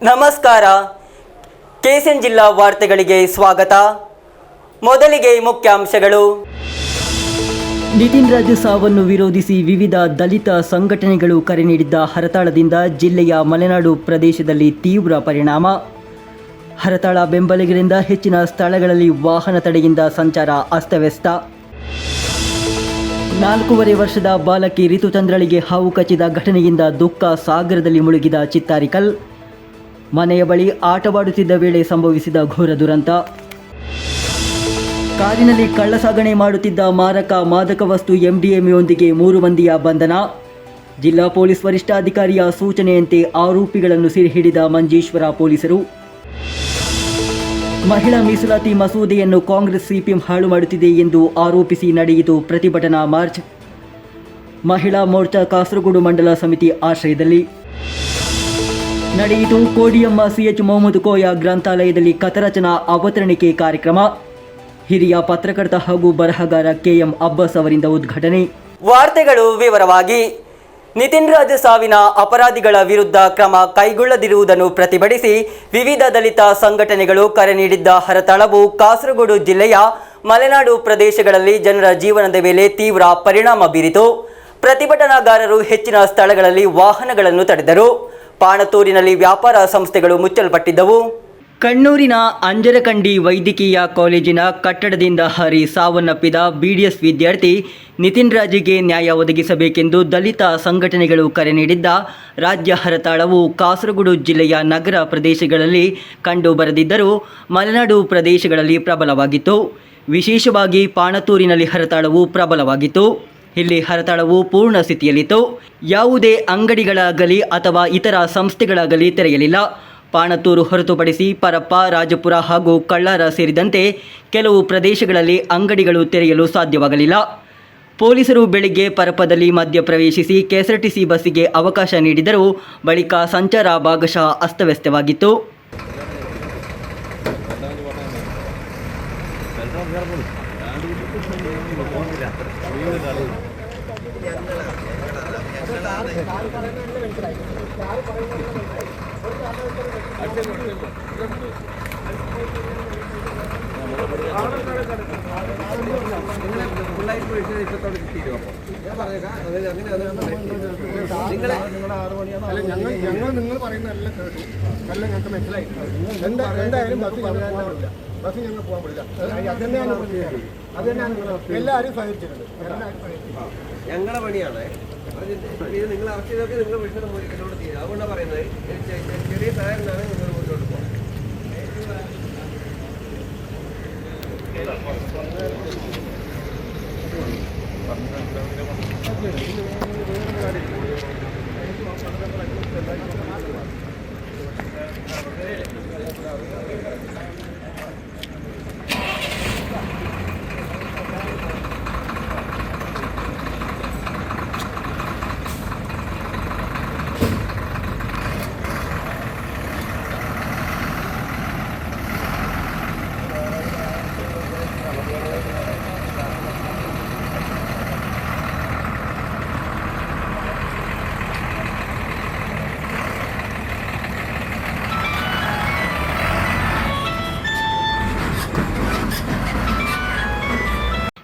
ನಮಸ್ಕಾರ. ಕೆಎಸ್ಎನ್ ಜಿಲ್ಲಾ ವಾರ್ತೆಗಳಿಗೆ ಸ್ವಾಗತ. ಮೊದಲಿಗೆ ಮುಖ್ಯಾಂಶಗಳು. ನಿತಿನ್ ರಾಜ್ ಸಾವನ್ನು ವಿರೋಧಿಸಿ ವಿವಿಧ ದಲಿತ ಸಂಘಟನೆಗಳು ಕರೆ ನೀಡಿದ್ದ ಹರತಾಳದಿಂದ ಜಿಲ್ಲೆಯ ಮಲೆನಾಡು ಪ್ರದೇಶದಲ್ಲಿ ತೀವ್ರ ಪರಿಣಾಮ. ಹರತಾಳ ಬೆಂಬಲಿಗರಿಂದ ಹೆಚ್ಚಿನ ಸ್ಥಳಗಳಲ್ಲಿ ವಾಹನ ತಡೆಯಿಂದ ಸಂಚಾರ ಅಸ್ತವ್ಯಸ್ತ. 4.5 ವರ್ಷದ ಬಾಲಕಿ ರಿತುಚಂದ್ರಳಿಗೆ ಹಾವು ಕಚ್ಚಿದ ಘಟನೆಯಿಂದ ದುಃಖ ಸಾಗರದಲ್ಲಿ ಮುಳುಗಿದ ಚಿತ್ತಾರಿಕಲ್. ಮನೆಯ ಬಳಿ ಆಟವಾಡುತ್ತಿದ್ದ ವೇಳೆ ಸಂಭವಿಸಿದ ಘೋರ ದುರಂತ. ಕಾರಿನಲ್ಲಿ ಕಳ್ಳಸಾಗಣೆ ಮಾಡುತ್ತಿದ್ದ ಮಾರಕ ಮಾದಕ ವಸ್ತು MDMAಯೊಂದಿಗೆ 3 ಮಂದಿಯ ಬಂಧನ. ಜಿಲ್ಲಾ ಪೊಲೀಸ್ ವರಿಷ್ಠಾಧಿಕಾರಿಯ ಸೂಚನೆಯಂತೆ ಆರೋಪಿಗಳನ್ನು ಸೆರೆ ಹಿಡಿದ ಮಂಜೇಶ್ವರ ಪೊಲೀಸರು. ಮಹಿಳಾ ಮೀಸಲಾತಿ ಮಸೂದೆಯನ್ನು ಕಾಂಗ್ರೆಸ್ CPM ಹಾಳು ಮಾಡುತ್ತಿದೆ ಎಂದು ಆರೋಪಿಸಿ ನಡೆಯಿತು ಪ್ರತಿಭಟನಾ ಮಾರ್ಚ್. ಮಹಿಳಾ ಮೋರ್ಚಾ ಕಾಸರಗೋಡು ಮಂಡಲ ಸಮಿತಿ ಆಶ್ರಯದಲ್ಲಿ ನಡೆಯಿತು ಕೋಡಿಯಮ್ಮ CH ಮೊಹಮ್ಮದ್ ಕೋಯ ಗ್ರಂಥಾಲಯದಲ್ಲಿ ಕಥಾರಚನಾ ಅವತರಣಿಕೆ ಕಾರ್ಯಕ್ರಮ. ಹಿರಿಯ ಪತ್ರಕರ್ತ ಹಾಗೂ ಬರಹಗಾರ KM ಅಬ್ಬಾಸ್ ಅವರಿಂದ ಉದ್ಘಾಟನೆ. ವಾರ್ತೆಗಳು ವಿವರವಾಗಿ. ನಿತಿನ್ ರಾಜ್ ಸಾವಿನ ಅಪರಾಧಿಗಳ ವಿರುದ್ಧ ಕ್ರಮ ಕೈಗೊಳ್ಳದಿರುವುದನ್ನು ಪ್ರತಿಭಟಿಸಿ ವಿವಿಧ ದಲಿತ ಸಂಘಟನೆಗಳು ಕರೆ ನೀಡಿದ್ದ ಹರತಾಳವು ಕಾಸರಗೋಡು ಜಿಲ್ಲೆಯ ಮಲೆನಾಡು ಪ್ರದೇಶಗಳಲ್ಲಿ ಜನರ ಜೀವನದ ಮೇಲೆ ತೀವ್ರ ಪರಿಣಾಮ ಬೀರಿತು. ಪ್ರತಿಭಟನಾಗಾರರು ಹೆಚ್ಚಿನ ಸ್ಥಳಗಳಲ್ಲಿ ವಾಹನಗಳನ್ನು ತಡೆದರು. ಪಾಣತೂರಿನಲ್ಲಿ ವ್ಯಾಪಾರ ಸಂಸ್ಥೆಗಳು ಮುಚ್ಚಲ್ಪಟ್ಟಿದ್ದವು. ಕಣ್ಣೂರಿನ ಅಂಜರಕಂಡಿ ವೈದ್ಯಕೀಯ ಕಾಲೇಜಿನ ಕಟ್ಟಡದಿಂದ ಹಾರಿ ಸಾವನ್ನಪ್ಪಿದ BDS ವಿದ್ಯಾರ್ಥಿ ನಿತಿನ್ ರಾಜ್ಗೆ ನ್ಯಾಯ ಒದಗಿಸಬೇಕೆಂದು ದಲಿತ ಸಂಘಟನೆಗಳು ಕರೆ ನೀಡಿದ್ದ ರಾಜ್ಯ ಹರತಾಳವು ಕಾಸರಗೋಡು ಜಿಲ್ಲೆಯ ನಗರ ಪ್ರದೇಶಗಳಲ್ಲಿ ಕಂಡುಬರದಿದ್ದರೂ ಮಲೆನಾಡು ಪ್ರದೇಶಗಳಲ್ಲಿ ಪ್ರಬಲವಾಗಿತ್ತು. ವಿಶೇಷವಾಗಿ ಪಾಣತೂರಿನಲ್ಲಿ ಹರತಾಳವು ಪ್ರಬಲವಾಗಿತ್ತು. ಇಲ್ಲಿ ಹರತಾಳವು ಪೂರ್ಣ ಸ್ಥಿತಿಯಲ್ಲಿತ್ತು. ಯಾವುದೇ ಅಂಗಡಿಗಳಾಗಲಿ ಅಥವಾ ಇತರ ಸಂಸ್ಥೆಗಳಾಗಲಿ ತೆರೆಯಲಿಲ್ಲ. ಪಾಣತೂರು ಹೊರತುಪಡಿಸಿ ಪರಪ್ಪ, ರಾಜಪುರ ಹಾಗೂ ಕಳ್ಳಾರ ಸೇರಿದಂತೆ ಕೆಲವು ಪ್ರದೇಶಗಳಲ್ಲಿ ಅಂಗಡಿಗಳು ತೆರೆಯಲು ಸಾಧ್ಯವಾಗಲಿಲ್ಲ. ಪೊಲೀಸರು ಬೆಳಿಗ್ಗೆ ಪರಪ್ಪದಲ್ಲಿ ಮಧ್ಯ ಪ್ರವೇಶಿಸಿ KSRTC ಬಸ್ಸಿಗೆ ಅವಕಾಶ ನೀಡಿದರೂ ಬಳಿಕ ಸಂಚಾರ ಭಾಗಶಃ ಅಸ್ತವ್ಯಸ್ತವಾಗಿತ್ತು. നിങ്ങൾ പറയുന്നതെല്ലാം കേട്ടു. എല്ലാം ഞങ്ങൾക്ക് മനസ്സിലായി. എന്തായാലും ബസ് ഞങ്ങൾ പോകാൻ പറ്റില്ല. അത് തന്നെയാണ് എല്ലാവരും സഹകരിച്ചിട്ടുണ്ട്. ഞങ്ങളുടെ പണിയാണ് ഇത്. നിങ്ങൾ അറസ്റ്റ് ചെയ്തൊക്കെ നിങ്ങൾ വിഷയം എന്നോട് ചെയ്യുക. അതുകൊണ്ടാണ് പറയുന്നത് ചെറിയ സഹായമാണ് നിങ്ങൾ മുന്നോട്ട് പോകാം.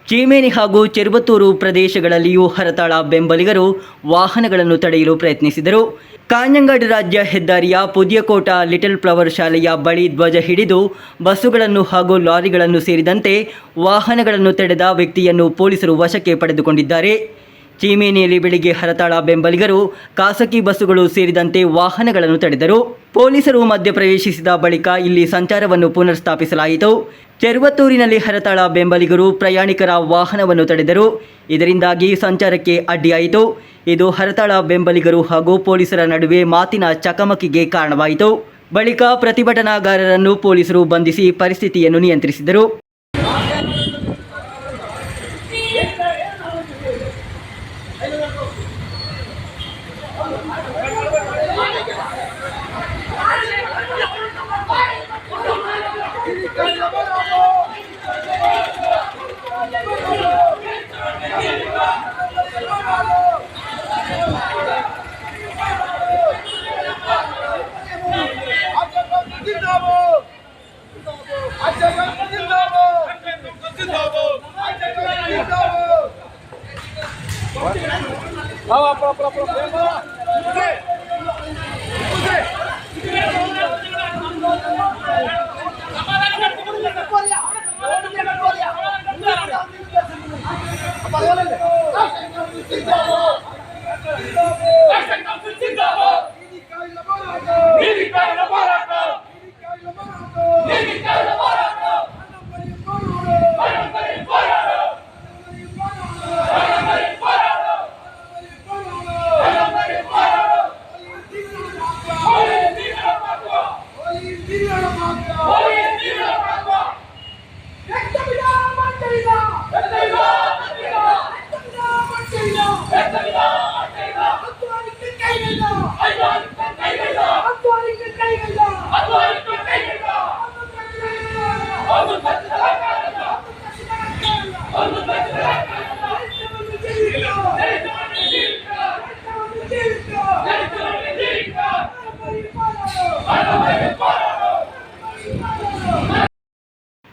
ಚೀಮೇನಿ ಹಾಗೂ ಚೆರುಬತ್ತೂರು ಪ್ರದೇಶಗಳಲ್ಲಿಯೂ ಹರತಾಳ ಬೆಂಬಲಿಗರು ವಾಹನಗಳನ್ನು ತಡೆಯಲು ಪ್ರಯತ್ನಿಸಿದರು. ಕಾಂಜಂಗಾಡ್ ರಾಜ್ಯ ಹೆದ್ದಾರಿಯ ಪುದಿಯಕೋಟ ಲಿಟಲ್ ಫ್ಲವರ್ ಶಾಲೆಯ ಬಳಿ ಧ್ವಜ ಹಿಡಿದು ಬಸ್ಸುಗಳನ್ನು ಹಾಗೂ ಲಾರಿಗಳನ್ನು ಸೇರಿದಂತೆ ವಾಹನಗಳನ್ನು ತಡೆದ ವ್ಯಕ್ತಿಯನ್ನು ಪೊಲೀಸರು ವಶಕ್ಕೆ ಪಡೆದುಕೊಂಡಿದ್ದಾರೆ. ಚೀಮೇನಿಯಲ್ಲಿ ಬೆಳಿಗ್ಗೆ ಹರತಾಳ ಬೆಂಬಲಿಗರು ಖಾಸಗಿ ಬಸ್ಸುಗಳು ಸೇರಿದಂತೆ ವಾಹನಗಳನ್ನು ತಡೆದರು. ಪೊಲೀಸರು ಮಧ್ಯಪ್ರವೇಶಿಸಿದ ಬಳಿಕ ಇಲ್ಲಿ ಸಂಚಾರವನ್ನು ಪುನರ್ಸ್ಥಾಪಿಸಲಾಯಿತು. ಚೆರುವತ್ತೂರಿನಲ್ಲಿ ಹರತಾಳ ಬೆಂಬಲಿಗರು ಪ್ರಯಾಣಿಕರ ವಾಹನವನ್ನು ತಡೆದರು. ಇದರಿಂದಾಗಿ ಸಂಚಾರಕ್ಕೆ ಅಡ್ಡಿಯಾಯಿತು. ಇದು ಹರತಾಳ ಬೆಂಬಲಿಗರು ಹಾಗೂ ಪೊಲೀಸರ ನಡುವೆ ಮಾತಿನ ಚಕಮಕಿಗೆ ಕಾರಣವಾಯಿತು. ಬಳಿಕ ಪ್ರತಿಭಟನಾಗಾರರನ್ನು ಪೊಲೀಸರು ಬಂಧಿಸಿ ಪರಿಸ್ಥಿತಿಯನ್ನು ನಿಯಂತ್ರಿಸಿದರು.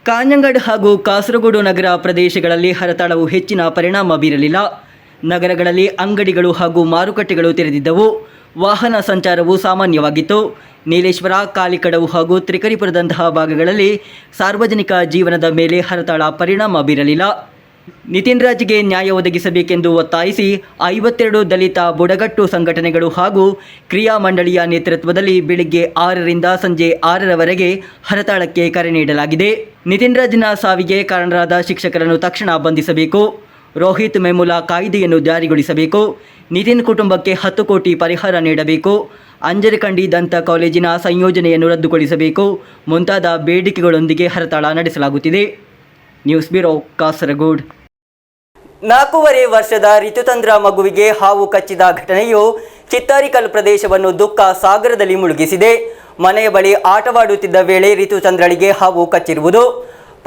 ಕಾಂಜಂಗಾಡ್ ಹಾಗೂ ಕಾಸರಗೋಡು ನಗರ ಪ್ರದೇಶಗಳಲ್ಲಿ ಹರತಾಳವು ಹೆಚ್ಚಿನ ಪರಿಣಾಮ ಬೀರಲಿಲ್ಲ. ನಗರಗಳಲ್ಲಿ ಅಂಗಡಿಗಳು ಹಾಗೂ ಮಾರುಕಟ್ಟೆಗಳು ತೆರೆದಿದ್ದವು. ವಾಹನ ಸಂಚಾರವು ಸಾಮಾನ್ಯವಾಗಿತ್ತು. ನೀಲೇಶ್ವರ, ಕಾಲಿಕಡವು ಹಾಗೂ ತ್ರಿಕರಿಪುರದಂತಹ ಭಾಗಗಳಲ್ಲಿ ಸಾರ್ವಜನಿಕ ಜೀವನದ ಮೇಲೆ ಹರತಾಳ ಪರಿಣಾಮ ಬೀರಲಿಲ್ಲ. ನಿತಿನ್ ರಾಜ್ಗೆ ನ್ಯಾಯ ಒದಗಿಸಬೇಕೆಂದು ಒತ್ತಾಯಿಸಿ 52 ದಲಿತ ಬುಡಗಟ್ಟು ಸಂಘಟನೆಗಳು ಹಾಗೂ ಕ್ರಿಯಾ ಮಂಡಳಿಯ ನೇತೃತ್ವದಲ್ಲಿ ಬೆಳಿಗ್ಗೆ 6ರಿಂದ ಸಂಜೆ 6ರವರೆಗೆ ಹರತಾಳಕ್ಕೆ ಕರೆ ನೀಡಲಾಗಿದೆ. ನಿತಿನ್ ರಾಜ್ನ ಸಾವಿಗೆ ಕಾರಣರಾದ ಶಿಕ್ಷಕರನ್ನು ತಕ್ಷಣ ಬಂಧಿಸಬೇಕು. ರೋಹಿತ್ ಮೆಮುಲಾ ಕಾಯ್ದೆಯನ್ನು ಜಾರಿಗೊಳಿಸಬೇಕು. ನಿತಿನ್ ಕುಟುಂಬಕ್ಕೆ 10 ಕೋಟಿ ಪರಿಹಾರ ನೀಡಬೇಕು. ಅಂಜರಕಂಡಿ ದಂತ ಕಾಲೇಜಿನ ಸಂಯೋಜನೆಯನ್ನು ರದ್ದುಗೊಳಿಸಬೇಕು ಮುಂತಾದ ಬೇಡಿಕೆಗಳೊಂದಿಗೆ ಹರತಾಳ ನಡೆಸಲಾಗುತ್ತಿದೆ. News bureau, Kasaragod. 4.5 ವರ್ಷದ ರಿತುಚಂದ್ರ ಮಗುವಿಗೆ ಹಾವು ಕಚ್ಚಿದ ಘಟನೆಯು ಚಿತ್ತಾರಿಕಲ್ ಪ್ರದೇಶವನ್ನು ದುಃಖ ಸಾಗರದಲ್ಲಿ ಮುಳುಗಿಸಿದೆ. ಮನೆಯ ಬಳಿ ಆಟವಾಡುತ್ತಿದ್ದ ವೇಳೆ ರಿತುಚಂದ್ರಳಿಗೆ ಹಾವು ಕಚ್ಚಿರುವುದು.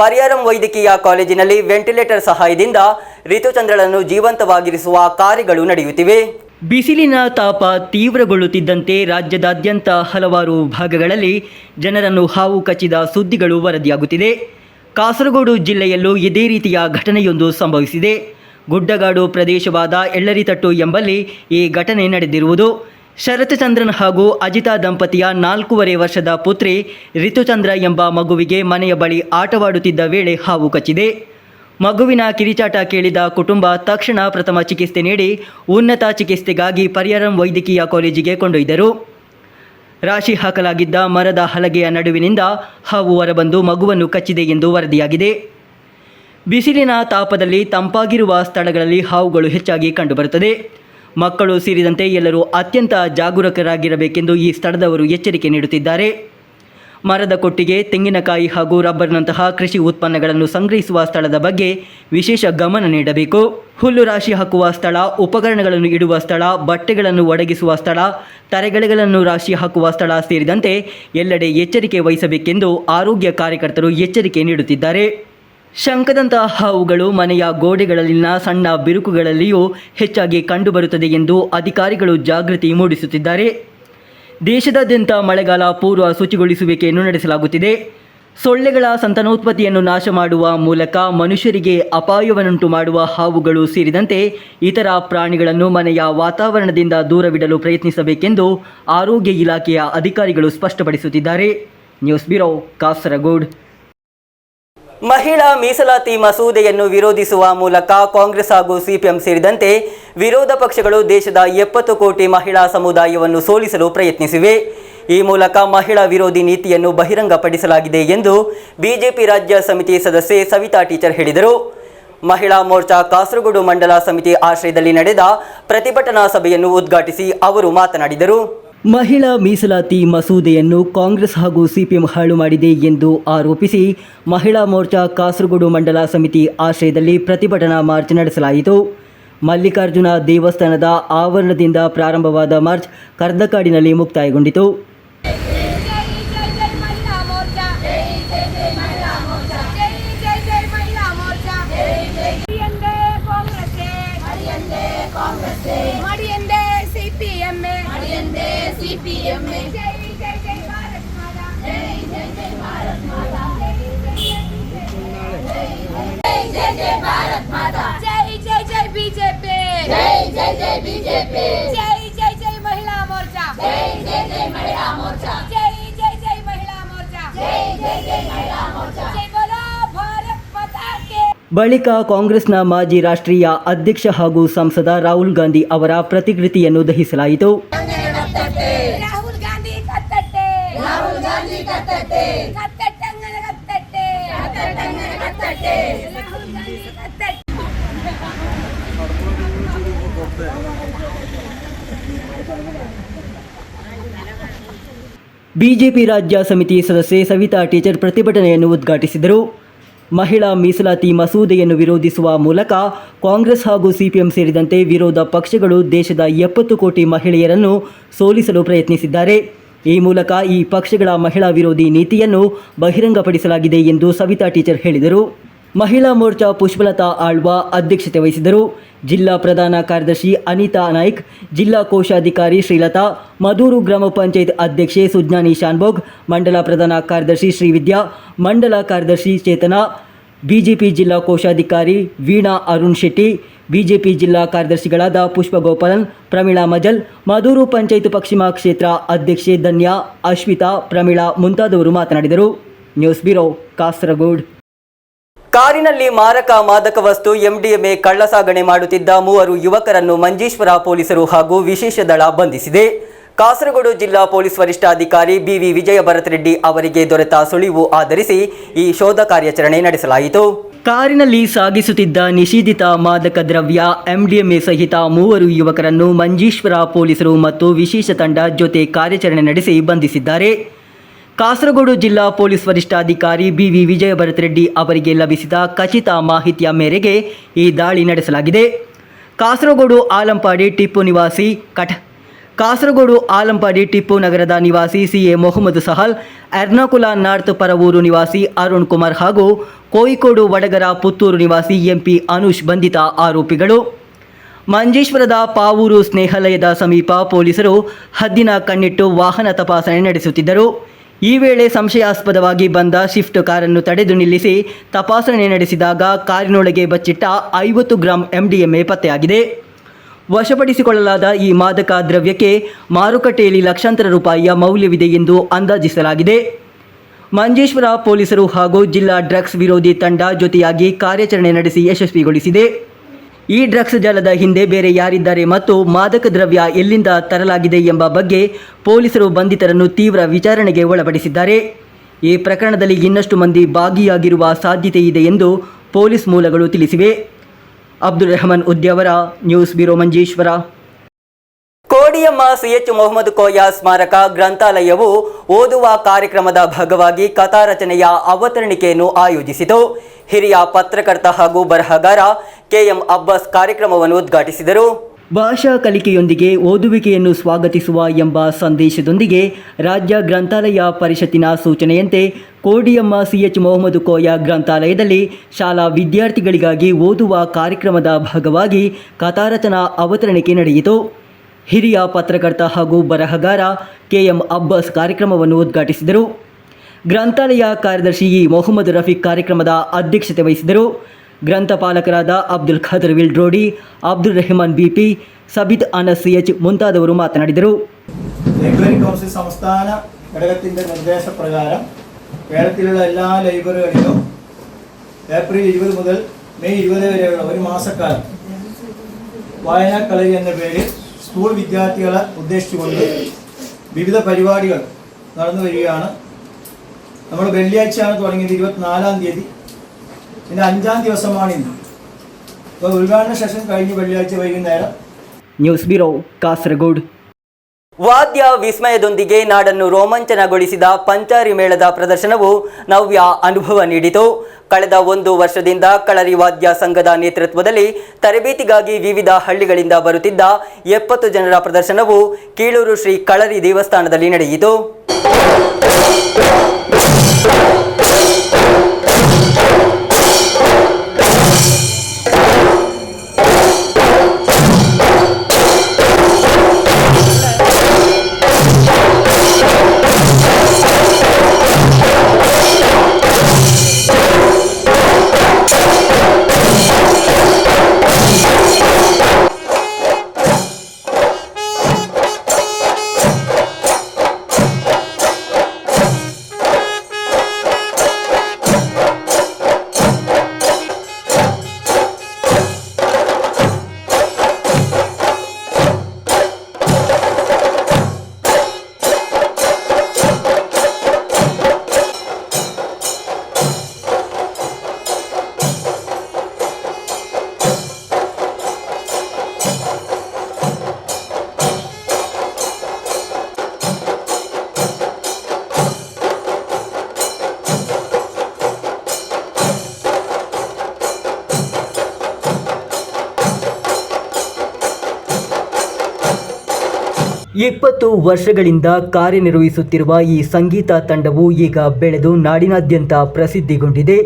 ಪರಿಯಾರಂ ವೈದ್ಯಕೀಯ ಕಾಲೇಜಿನಲ್ಲಿ ವೆಂಟಿಲೇಟರ್ ಸಹಾಯದಿಂದ ರಿತುಚಂದ್ರಳನ್ನು ಜೀವಂತವಾಗಿರಿಸುವ ಕಾರ್ಯಗಳು ನಡೆಯುತ್ತಿವೆ. ಬಿಸಿಲಿನ ತಾಪ ತೀವ್ರಗೊಳ್ಳುತ್ತಿದ್ದಂತೆ ರಾಜ್ಯದಾದ್ಯಂತ ಹಲವಾರು ಭಾಗಗಳಲ್ಲಿ ಜನರನ್ನು ಹಾವು ಕಚ್ಚಿದ ಸುದ್ದಿಗಳು ವರದಿಯಾಗುತ್ತಿದೆ. ಕಾಸರಗೋಡು ಜಿಲ್ಲೆಯಲ್ಲೂ ಇದೇ ರೀತಿಯ ಘಟನೆಯೊಂದು ಸಂಭವಿಸಿದೆ. ಗುಡ್ಡಗಾಡು ಪ್ರದೇಶವಾದ ಎಳ್ಳರಿತಟ್ಟು ಎಂಬಲ್ಲಿ ಈ ಘಟನೆ ನಡೆದಿರುವುದು. ಶರತ್ಚಂದ್ರನ್ ಹಾಗೂ ಅಜಿತಾ ದಂಪತಿಯ 4.5 ವರ್ಷದ ಪುತ್ರಿ ರಿತುಚಂದ್ರ ಎಂಬ ಮಗುವಿಗೆ ಮನೆಯ ಬಳಿ ಆಟವಾಡುತ್ತಿದ್ದ ವೇಳೆ ಹಾವು ಕಚ್ಚಿದೆ. ಮಗುವಿನ ಕಿರಿಚಾಟ ಕೇಳಿದ ಕುಟುಂಬ ತಕ್ಷಣ ಪ್ರಥಮ ಚಿಕಿತ್ಸೆ ನೀಡಿ ಉನ್ನತ ಚಿಕಿತ್ಸೆಗಾಗಿ ಪರಿಯಾರಂ ವೈದ್ಯಕೀಯ ಕಾಲೇಜಿಗೆ ಕೊಂಡೊಯ್ದರು. ರಾಶಿ ಹಾಕಲಾಗಿದ್ದ ಮರದ ಹಲಗೆಯ ನಡುವಿನಿಂದ ಹಾವು ಹೊರಬಂದು ಮಗುವನ್ನು ಕಚ್ಚಿದೆ ಎಂದು ವರದಿಯಾಗಿದೆ. ಬಿಸಿಲಿನ ತಾಪದಲ್ಲಿ ತಂಪಾಗಿರುವ ಸ್ಥಳಗಳಲ್ಲಿ ಹಾವುಗಳು ಹೆಚ್ಚಾಗಿ ಕಂಡುಬರುತ್ತದೆ. ಮಕ್ಕಳು ಸೇರಿದಂತೆ ಎಲ್ಲರೂ ಅತ್ಯಂತ ಜಾಗರೂಕರಾಗಿರಬೇಕೆಂದು ಈ ಸ್ಥಳದವರು ಎಚ್ಚರಿಕೆ ನೀಡುತ್ತಿದ್ದಾರೆ. ಮರದ ಕೊಟ್ಟಿಗೆ, ತೆಂಗಿನಕಾಯಿ ಹಾಗೂ ರಬ್ಬರ್ನಂತಹ ಕೃಷಿ ಉತ್ಪನ್ನಗಳನ್ನು ಸಂಗ್ರಹಿಸುವ ಸ್ಥಳದ ಬಗ್ಗೆ ವಿಶೇಷ ಗಮನ ನೀಡಬೇಕು. ಹುಲ್ಲು ರಾಶಿ ಹಾಕುವ ಸ್ಥಳ, ಉಪಕರಣಗಳನ್ನು ಇಡುವ ಸ್ಥಳ, ಬಟ್ಟೆಗಳನ್ನು ಒಣಗಿಸುವ ಸ್ಥಳ, ತರಗೆಲೆಗಳನ್ನು ರಾಶಿ ಹಾಕುವ ಸ್ಥಳ ಸೇರಿದಂತೆ ಎಲ್ಲೆಡೆ ಎಚ್ಚರಿಕೆ ವಹಿಸಬೇಕೆಂದು ಆರೋಗ್ಯ ಕಾರ್ಯಕರ್ತರು ಎಚ್ಚರಿಕೆ ನೀಡುತ್ತಿದ್ದಾರೆ. ಶಂಕದಂತಹ ಹಾವುಗಳು ಮನೆಯ ಗೋಡೆಗಳಲ್ಲಿನ ಸಣ್ಣ ಬಿರುಕುಗಳಲ್ಲಿಯೂ ಹೆಚ್ಚಾಗಿ ಕಂಡುಬರುತ್ತದೆ ಎಂದು ಅಧಿಕಾರಿಗಳು ಜಾಗೃತಿ ಮೂಡಿಸುತ್ತಿದ್ದಾರೆ. ದೇಶದಾದ್ಯಂತ ಮಳೆಗಾಲ ಪೂರ್ವ ಶುಚಿಗೊಳಿಸುವಿಕೆಯನ್ನು ನಡೆಸಲಾಗುತ್ತಿದೆ. ಸೊಳ್ಳೆಗಳ ಸಂತಾನೋತ್ಪತ್ತಿಯನ್ನು ನಾಶ ಮಾಡುವ ಮೂಲಕ ಮನುಷ್ಯರಿಗೆ ಅಪಾಯವನ್ನುಂಟು ಮಾಡುವ ಹಾವುಗಳು ಸೇರಿದಂತೆ ಇತರ ಪ್ರಾಣಿಗಳನ್ನು ಮನೆಯ ವಾತಾವರಣದಿಂದ ದೂರವಿಡಲು ಪ್ರಯತ್ನಿಸಬೇಕೆಂದು ಆರೋಗ್ಯ ಇಲಾಖೆಯ ಅಧಿಕಾರಿಗಳು ಸ್ಪಷ್ಟಪಡಿಸುತ್ತಿದ್ದಾರೆ. News bureau, Kasaragod. ಮಹಿಳಾ ಮೀಸಲಾತಿ ಮಸೂದೆಯನ್ನು ವಿರೋಧಿಸುವ ಮೂಲಕ ಕಾಂಗ್ರೆಸ್ ಹಾಗೂ ಸಿಪಿಎಂ ಸೇರಿದಂತೆ ವಿರೋಧ ಪಕ್ಷಗಳು ದೇಶದ 70 ಕೋಟಿ ಮಹಿಳಾ ಸಮುದಾಯವನ್ನು ಸೋಲಿಸಲು ಪ್ರಯತ್ನಿಸಿವೆ. ಈ ಮೂಲಕ ಮಹಿಳಾ ವಿರೋಧಿ ನೀತಿಯನ್ನು ಬಹಿರಂಗಪಡಿಸಲಾಗಿದೆ ಎಂದು ಬಿಜೆಪಿ ರಾಜ್ಯ ಸಮಿತಿ ಸದಸ್ಯೆ ಸವಿತಾ ಟೀಚರ್ ಹೇಳಿದರು. ಮಹಿಳಾ ಮೋರ್ಚಾ ಕಾಸರಗೋಡು ಮಂಡಲ ಸಮಿತಿ ಆಶ್ರಯದಲ್ಲಿ ನಡೆದ ಪ್ರತಿಭಟನಾ ಸಭೆಯನ್ನು ಉದ್ಘಾಟಿಸಿ ಅವರು ಮಾತನಾಡಿದರು. ಮಹಿಳಾ ಮೀಸಲಾತಿ ಮಸೂದೆಯನ್ನು ಕಾಂಗ್ರೆಸ್ ಹಾಗೂ ಸಿಪಿಎಂ ಹಾಳು ಮಾಡಿದೆ ಎಂದು ಆರೋಪಿಸಿ ಮಹಿಳಾ ಮೋರ್ಚಾ ಕಾಸರಗೋಡು ಮಂಡಲ ಸಮಿತಿ ಆಶ್ರಯದಲ್ಲಿ ಪ್ರತಿಭಟನಾ ಮಾರ್ಚ್ ನಡೆಸಲಾಯಿತು. ಮಲ್ಲಿಕಾರ್ಜುನ ದೇವಸ್ಥಾನದ ಆವರಣದಿಂದ ಪ್ರಾರಂಭವಾದ ಮಾರ್ಚ್ ಕರ್ದಕಾಡಿನಲ್ಲಿ ಮುಕ್ತಾಯಗೊಂಡಿತು. जय जय बीजेपी, जय जय बीजेपी जय जय जय महिला मोर्चा जय जय जय महिला मोर्चा जय जय जय महिला मोर्चा जय जय जय महिला मोर्चा जय बोलो भारत माता के ಬಳಿಕ ಕಾಂಗ್ರೆಸ್ನ ಮಾಜಿ ರಾಷ್ಟ್ರೀಯ ಅಧ್ಯಕ್ಷ ಹಾಗೂ ಸಂಸದ ರಾಹುಲ್ ಗಾಂಧಿ ಅವರ ಪ್ರತಿಕೃತಿಯನ್ನು ದಹಿಸಲಾಯಿತು. राहुल गांधी कत्तटे राहुल गांधी कत्तटे कत्तटंगन कत्तटे कत्तटंगन कत्तटे राहुल गांधी कत्तटे ಬಿಜೆಪಿ ರಾಜ್ಯ ಸಮಿತಿ ಸದಸ್ಯೆ ಸವಿತಾ ಟೀಚರ್ ಪ್ರತಿಭಟನೆಯನ್ನು ಉದ್ಘಾಟಿಸಿದರು. ಮಹಿಳಾ ಮೀಸಲಾತಿ ಮಸೂದೆಯನ್ನು ವಿರೋಧಿಸುವ ಮೂಲಕ ಕಾಂಗ್ರೆಸ್ ಹಾಗೂ ಸಿಪಿಎಂ ಸೇರಿದಂತೆ ವಿರೋಧ ಪಕ್ಷಗಳು ದೇಶದ 70 ಕೋಟಿ ಮಹಿಳೆಯರನ್ನು ಸೋಲಿಸಲು ಪ್ರಯತ್ನಿಸಿದ್ದಾರೆ. ಈ ಮೂಲಕ ಈ ಪಕ್ಷಗಳ ಮಹಿಳಾ ವಿರೋಧಿ ನೀತಿಯನ್ನು ಬಹಿರಂಗಪಡಿಸಲಾಗಿದೆ ಎಂದು ಸವಿತಾ ಟೀಚರ್ ಹೇಳಿದರು. ಮಹಿಳಾ ಮೋರ್ಚಾ ಪುಷ್ಪಲತಾ ಆಳ್ವಾ ಅಧ್ಯಕ್ಷತೆ ವಹಿಸಿದರು. ಜಿಲ್ಲಾ ಪ್ರಧಾನ ಕಾರ್ಯದರ್ಶಿ ಅನಿತಾ ನಾಯ್ಕ್, ಜಿಲ್ಲಾ ಕೋಶಾಧಿಕಾರಿ ಶ್ರೀಲತಾ, ಮದೂರು ಗ್ರಾಮ ಪಂಚಾಯತ್ ಅಧ್ಯಕ್ಷೆ ಸುಜ್ಞಾನಿ ಶಾನ್ಭೋಗ್, ಮಂಡಲ ಪ್ರಧಾನ ಕಾರ್ಯದರ್ಶಿ ಶ್ರೀವಿದ್ಯಾ, ಮಂಡಲ ಕಾರ್ಯದರ್ಶಿ ಚೇತನಾ, ಬಿಜೆಪಿ ಜಿಲ್ಲಾ ಕೋಶಾಧಿಕಾರಿ ವೀಣಾ ಅರುಣ್ ಶೆಟ್ಟಿ, ಬಿಜೆಪಿ ಜಿಲ್ಲಾ ಕಾರ್ಯದರ್ಶಿಗಳಾದ ಪುಷ್ಪ ಗೋಪಾಲನ್, ಪ್ರಮೀಳಾ ಮಜಲ್, ಮದೂರು ಪಂಚಾಯತ್ ಪಶ್ಚಿಮ ಕ್ಷೇತ್ರ ಅಧ್ಯಕ್ಷೆ ಧನ್ಯಾ, ಅಶ್ವಿತಾ, ಪ್ರಮೀಳಾ ಮುಂತಾದವರು ಮಾತನಾಡಿದರು. News bureau, Kasaragod. ಕಾರಿನಲ್ಲಿ ಮಾರಕ ಮಾದಕ ವಸ್ತು ಎಂಡಿಎಂಎ ಕಳ್ಳಸಾಗಣೆ ಮಾಡುತ್ತಿದ್ದ 3 ಯುವಕರನ್ನು ಮಂಜೇಶ್ವರ ಪೊಲೀಸರು ಹಾಗೂ ವಿಶೇಷ ದಳ ಬಂಧಿಸಿದೆ. ಕಾಸರಗೋಡು ಜಿಲ್ಲಾ ಪೊಲೀಸ್ ವರಿಷ್ಠಾಧಿಕಾರಿ ಬಿವಿ ವಿಜಯ ಭರತ್ ರೆಡ್ಡಿ ಅವರಿಗೆ ದೊರೆತ ಸುಳಿವು ಆಧರಿಸಿ ಈ ಶೋಧ ಕಾರ್ಯಾಚರಣೆ ನಡೆಸಲಾಯಿತು. ಕಾರಿನಲ್ಲಿ ಸಾಗಿಸುತ್ತಿದ್ದ ನಿಷೇಧಿತ ಮಾದಕ ದ್ರವ್ಯ ಎಂಡಿಎಂಎ ಸಹಿತ 3 ಯುವಕರನ್ನು ಮಂಜೇಶ್ವರ ಪೊಲೀಸರು ಮತ್ತು ವಿಶೇಷ ತಂಡ ಜೊತೆ ಕಾರ್ಯಾಚರಣೆ ನಡೆಸಿ ಬಂಧಿಸಿದ್ದಾರೆ. ಕಾಸರಗೋಡು ಜಿಲ್ಲಾ ಪೊಲೀಸ್ ವರಿಷ್ಠಾಧಿಕಾರಿ ಬಿವಿ ವಿಜಯ ಭರತ್ ರೆಡ್ಡಿ ಅವರಿಗೆ ಲಭಿಸಿದ ಖಚಿತ ಮಾಹಿತಿಯ ಮೇರೆಗೆ ಈ ದಾಳಿ ನಡೆಸಲಾಗಿದೆ. ಕಾಸರಗೋಡು ಆಲಂಪಾಡಿ ಟಿಪ್ಪು ನಗರದ ನಿವಾಸಿ ಸಿಎ ಮೊಹಮ್ಮದ್ ಸಹಲ್, ಎರ್ನಾಕುಲ ನಾರ್ತ್ ಪರವೂರು ನಿವಾಸಿ ಅರುಣ್ ಕುಮಾರ್ ಹಾಗೂ ಕೋಯಿಕೋಡು ವಡಗರ ಪುತ್ತೂರು ನಿವಾಸಿ ಎಂಪಿ ಅನುಷ್ ಬಂಧಿತ ಆರೋಪಿಗಳು. ಮಂಜೇಶ್ವರದ ಪಾವೂರು ಸ್ನೇಹಾಲಯದ ಸಮೀಪ ಪೊಲೀಸರು ಹದ್ದಿನ ಕಣ್ಣಿಟ್ಟು ವಾಹನ ತಪಾಸಣೆ ನಡೆಸುತ್ತಿದ್ದರು. ಈ ವೇಳೆ ಸಂಶಯಾಸ್ಪದವಾಗಿ ಬಂದ ಶಿಫ್ಟ್ ಕಾರನ್ನು ತಡೆದು ನಿಲ್ಲಿಸಿ ತಪಾಸಣೆ ನಡೆಸಿದಾಗ ಕಾರಿನೊಳಗೆ ಬಚ್ಚಿಟ್ಟ 50 ಗ್ರಾಂ ಎಂಡಿಎಂಎ ಪತ್ತೆಯಾಗಿದೆ. ವಶಪಡಿಸಿಕೊಳ್ಳಲಾದ ಈ ಮಾದಕ ದ್ರವ್ಯಕ್ಕೆ ಮಾರುಕಟ್ಟೆಯಲ್ಲಿ ಲಕ್ಷಾಂತರ ರೂಪಾಯಿಯ ಮೌಲ್ಯವಿದೆ ಎಂದು ಅಂದಾಜಿಸಲಾಗಿದೆ. ಮಂಜೇಶ್ವರ ಪೊಲೀಸರು ಹಾಗೂ ಜಿಲ್ಲಾ ಡ್ರಗ್ಸ್ ವಿರೋಧಿ ತಂಡ ಜೊತೆಯಾಗಿ ಕಾರ್ಯಾಚರಣೆ ನಡೆಸಿ ಯಶಸ್ವಿಗೊಳಿಸಿದೆ. ಈ ಡ್ರಗ್ಸ್ ಜಾಲದ ಹಿಂದೆ ಬೇರೆ ಯಾರಿದ್ದಾರೆ ಮತ್ತು ಮಾದಕ ದ್ರವ್ಯ ಎಲ್ಲಿಂದ ತರಲಾಗಿದೆ ಎಂಬ ಬಗ್ಗೆ ಪೊಲೀಸರು ಬಂಧಿತರನ್ನು ತೀವ್ರ ವಿಚಾರಣೆಗೆ ಒಳಪಡಿಸಿದ್ದಾರೆ. ಈ ಪ್ರಕರಣದಲ್ಲಿ ಇನ್ನಷ್ಟು ಮಂದಿ ಭಾಗಿಯಾಗಿರುವ ಸಾಧ್ಯತೆ ಇದೆ ಎಂದು ಪೊಲೀಸ್ ಮೂಲಗಳು ತಿಳಿಸಿವೆ. Abdul Rehman Udyavara, news bureau, Manjeshwar. Kodiyamma CH Mohammed Koya ಸ್ಮಾರಕ ಗ್ರಂಥಾಲಯವು ಓದುವ ಕಾರ್ಯಕ್ರಮದ ಭಾಗವಾಗಿ ಕಥಾ ರಚನೆಯ ಅವತರಣಿಕೆಯನ್ನು ಆಯೋಜಿಸಿತು. ಹಿರಿಯ ಪತ್ರಕರ್ತ ಹಾಗೂ ಬರಹಗಾರ ಕೆಎಂ ಅಬ್ಬಾಸ್ ಕಾರ್ಯಕ್ರಮವನ್ನು ಉದ್ಘಾಟಿಸಿದರು. ಭಾಷಾ ಕಲಿಕೆಯೊಂದಿಗೆ ಓದುವಿಕೆಯನ್ನು ಸ್ವಾಗತಿಸುವ ಎಂಬ ಸಂದೇಶದೊಂದಿಗೆ ರಾಜ್ಯ ಗ್ರಂಥಾಲಯ ಪರಿಷತ್ತಿನ ಸೂಚನೆಯಂತೆ ಕೋಡಿಯಮ್ಮ ಸಿಎಚ್ ಮೊಹಮ್ಮದ್ ಕೋಯ ಗ್ರಂಥಾಲಯದಲ್ಲಿ ಶಾಲಾ ವಿದ್ಯಾರ್ಥಿಗಳಿಗಾಗಿ ಓದುವ ಕಾರ್ಯಕ್ರಮದ ಭಾಗವಾಗಿ ಕಥಾರಚನಾ ಅವತರಣಿಕೆ ನಡೆಯಿತು. ಹಿರಿಯ ಪತ್ರಕರ್ತ ಹಾಗೂ ಬರಹಗಾರ ಕೆಎಂ ಅಬ್ಬಾಸ್ ಕಾರ್ಯಕ್ರಮವನ್ನು ಉದ್ಘಾಟಿಸಿದರು. ಗ್ರಂಥಾಲಯ ಕಾರ್ಯದರ್ಶಿ ಮೊಹಮ್ಮದ್ ರಫೀಕ್ ಕಾರ್ಯಕ್ರಮದ ಅಧ್ಯಕ್ಷತೆ ವಹಿಸಿದರು. ಗ್ರಂಥಪಾಲಕರಾದ ಅಬ್ದುಲ್ ಖಾದರ್ ವಿಲ್ಡ್ರೋಡಿ, ಅಬ್ದುಲ್ ರೆಹಮಾನ್ ಬಿಪಿ, ಸಬಿತ್ ಅನಸ್ ಸಿಎಚ್ ಮುಂತಾದವರು ಮಾತನಾಡಿದರು. ലൈബ്രറി കൗൺസിൽ സംസ്ഥാന ഘടകത്തിൻ്റെ നിർദ്ദേശപ്രകാരം കേരളത്തിലുള്ള എല്ലാ ലൈബ്രറികളിലും ഏപ്രിൽ 20 മുതൽ മെയ് 20 വരെയുള്ള ഒരു മാസക്കാലം വായനാക്കളരി എന്ന പേരിൽ സ്കൂൾ വിദ്യാർത്ഥികളെ ഉദ്ദേശിച്ചുകൊണ്ട് വിവിധ പരിപാടികൾ നടന്നു വരികയാണ്. നമ്മൾ വെള്ളിയാഴ്ചയാണ് തുടങ്ങിയത്, 24-ാം തീയതി. പിന്നെ 5-ാം ദിവസമാണ് ഇന്ന്. അപ്പോൾ ഉദ്ഘാടന സെഷൻ കഴിഞ്ഞ് വെള്ളിയാഴ്ച വൈകുന്നേരം. News bureau, Kasaragod. ವಾದ್ಯ ವಿಸ್ಮಯದೊಂದಿಗೆ ನಾಡನ್ನು ರೋಮಾಂಚನಗೊಳಿಸಿದ ಪಂಚಾರಿ ಮೇಳದ ಪ್ರದರ್ಶನವು ನವ್ಯ ಅನುಭವ ನೀಡಿತು. ಕಳೆದ 1 ವರ್ಷದಿಂದ ಕಳರಿ ವಾದ್ಯ ಸಂಘದ ನೇತೃತ್ವದಲ್ಲಿ ತರಬೇತಿಗಾಗಿ ವಿವಿಧ ಹಳ್ಳಿಗಳಿಂದ ಬರುತ್ತಿದ್ದ 70 ಜನರ ಪ್ರದರ್ಶನವು ಕೀಳೂರು ಶ್ರೀ ಕಳರಿ ದೇವಸ್ಥಾನದಲ್ಲಿ ನಡೆಯಿತು. 20 ವರ್ಷಗಳಿಂದ ಕಾರ್ಯನಿರ್ವಹಿಸುತ್ತಿರುವ ಈ ಸಂಗೀತ ತಂಡವು ಈಗ ಬೆಳೆದು ನಾಡಿನಾದ್ಯಂತ ಪ್ರಸಿದ್ಧಿಗೊಂಡಿದೆ.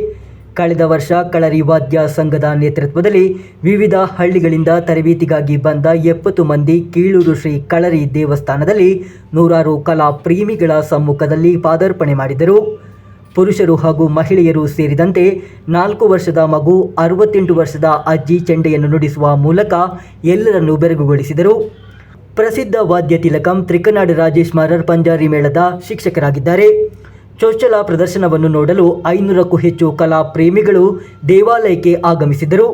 ಕಳೆದ ವರ್ಷ ಕಳರಿ ವಾದ್ಯ ಸಂಘದ ನೇತೃತ್ವದಲ್ಲಿ ವಿವಿಧ ಹಳ್ಳಿಗಳಿಂದ ತರಬೇತಿಗಾಗಿ ಬಂದ 70 ಮಂದಿ ಕೀಳೂರು ಶ್ರೀ ಕಳರಿ ದೇವಸ್ಥಾನದಲ್ಲಿ ನೂರಾರು ಕಲಾ ಪ್ರೇಮಿಗಳ ಸಮ್ಮುಖದಲ್ಲಿ ಪಾದಾರ್ಪಣೆ ಮಾಡಿದರು. ಪುರುಷರು ಹಾಗೂ ಮಹಿಳೆಯರು ಸೇರಿದಂತೆ 4 ವರ್ಷದ ಮಗು, 68 ವರ್ಷದ ಅಜ್ಜಿ ಚೆಂಡೆಯನ್ನು ನುಡಿಸುವ ಮೂಲಕ ಎಲ್ಲರನ್ನೂ ಬೆರಗುಗೊಳಿಸಿದರು. ಪ್ರಸಿದ್ಧ ವಾದ್ಯ ತಿಲಕಂ ತ್ರಿಕನಾಡ್ ರಾಜೇಶ್ ಮಾರರ್ ಪಂಜಾರಿ ಮೇಳದ ಶಿಕ್ಷಕರಾಗಿದ್ದಾರೆ. ಚೊಚ್ಚಲ ಪ್ರದರ್ಶನವನ್ನು ನೋಡಲು 500ಕ್ಕೂ ಹೆಚ್ಚು ಕಲಾ ಪ್ರೇಮಿಗಳು ದೇವಾಲಯಕ್ಕೆ ಆಗಮಿಸಿದರು.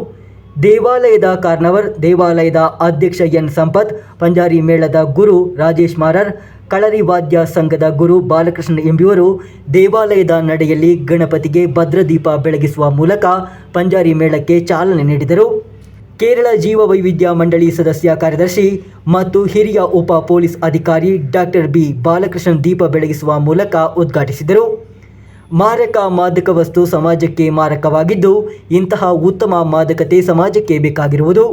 ದೇವಾಲಯದ ಕಾರ್ನವರ್, ದೇವಾಲಯದ ಅಧ್ಯಕ್ಷ ಎನ್ ಸಂಪತ್, ಪಂಜಾರಿ ಮೇಳದ ಗುರು ರಾಜೇಶ್ ಮಾರರ್, ಕಳರಿ ವಾದ್ಯ ಸಂಘದ ಗುರು ಬಾಲಕೃಷ್ಣ ಎಂಬುವರು ದೇವಾಲಯದ ನಡೆಯಲ್ಲಿ ಗಣಪತಿಗೆ ಭದ್ರದೀಪ ಬೆಳಗಿಸುವ ಮೂಲಕ ಪಂಜಾರಿ ಮೇಳಕ್ಕೆ ಚಾಲನೆ ನೀಡಿದರು. ಕೇರಳ ಜೀವ ವೈವಿಧ್ಯ ಮಂಡಳಿ ಸದಸ್ಯ ಕಾರ್ಯದರ್ಶಿ ಮತ್ತು ಹಿರಿಯ ಉಪ ಪೊಲೀಸ್ ಅಧಿಕಾರಿ ಡಾಕ್ಟರ್ ಬಿ ಬಾಲಕೃಷ್ಣನ್ ದೀಪ ಬೆಳಗಿಸುವ ಮೂಲಕ ಉದ್ಘಾಟಿಸಿದರು. ಮಾರಕ ಮಾದಕ ವಸ್ತು ಸಮಾಜಕ್ಕೆ ಮಾರಕವಾಗಿದ್ದು, ಇಂತಹ ಉತ್ತಮ ಮಾದಕತೆ ಸಮಾಜಕ್ಕೆ ಬೇಕಾಗಿರುವುದು.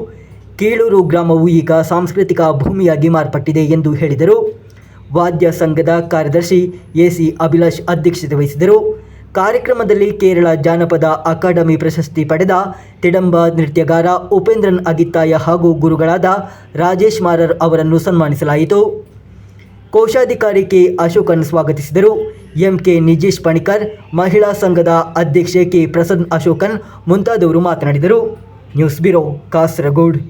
ಕೀಳೂರು ಗ್ರಾಮವು ಈಗ ಸಾಂಸ್ಕೃತಿಕ ಭೂಮಿಯಾಗಿ ಮಾರ್ಪಟ್ಟಿದೆ ಎಂದು ಹೇಳಿದರು. ವಾದ್ಯ ಸಂಘದ ಕಾರ್ಯದರ್ಶಿ ಎಸಿ ಅಭಿಲಾಷ್ ಅಧ್ಯಕ್ಷತೆ ವಹಿಸಿದರು. ಕಾರ್ಯಕ್ರಮದಲ್ಲಿ ಕೇರಳ ಜಾನಪದ ಅಕಾಡೆಮಿ ಪ್ರಶಸ್ತಿ ಪಡೆದ ತಿಡಂಬ ನೃತ್ಯಗಾರ ಉಪೇಂದ್ರನ್ ಅಗಿತ್ತಾಯ ಹಾಗೂ ಗುರುಗಳಾದ ರಾಜೇಶ್ ಮಾರರ್ ಅವರನ್ನು ಸನ್ಮಾನಿಸಲಾಯಿತು. ಕೋಶಾಧಿಕಾರಿ ಕೆ ಅಶೋಕನ್ ಸ್ವಾಗತಿಸಿದರು. ಎಂಕೆ ನಿಜೇಶ್ ಪಣಿಕರ್, ಮಹಿಳಾ ಸಂಘದ ಅಧ್ಯಕ್ಷೆ ಕೆ ಪ್ರಸನ್ನ ಅಶೋಕನ್ ಮುಂತಾದವರು ಮಾತನಾಡಿದರು. News bureau, Kasaragod.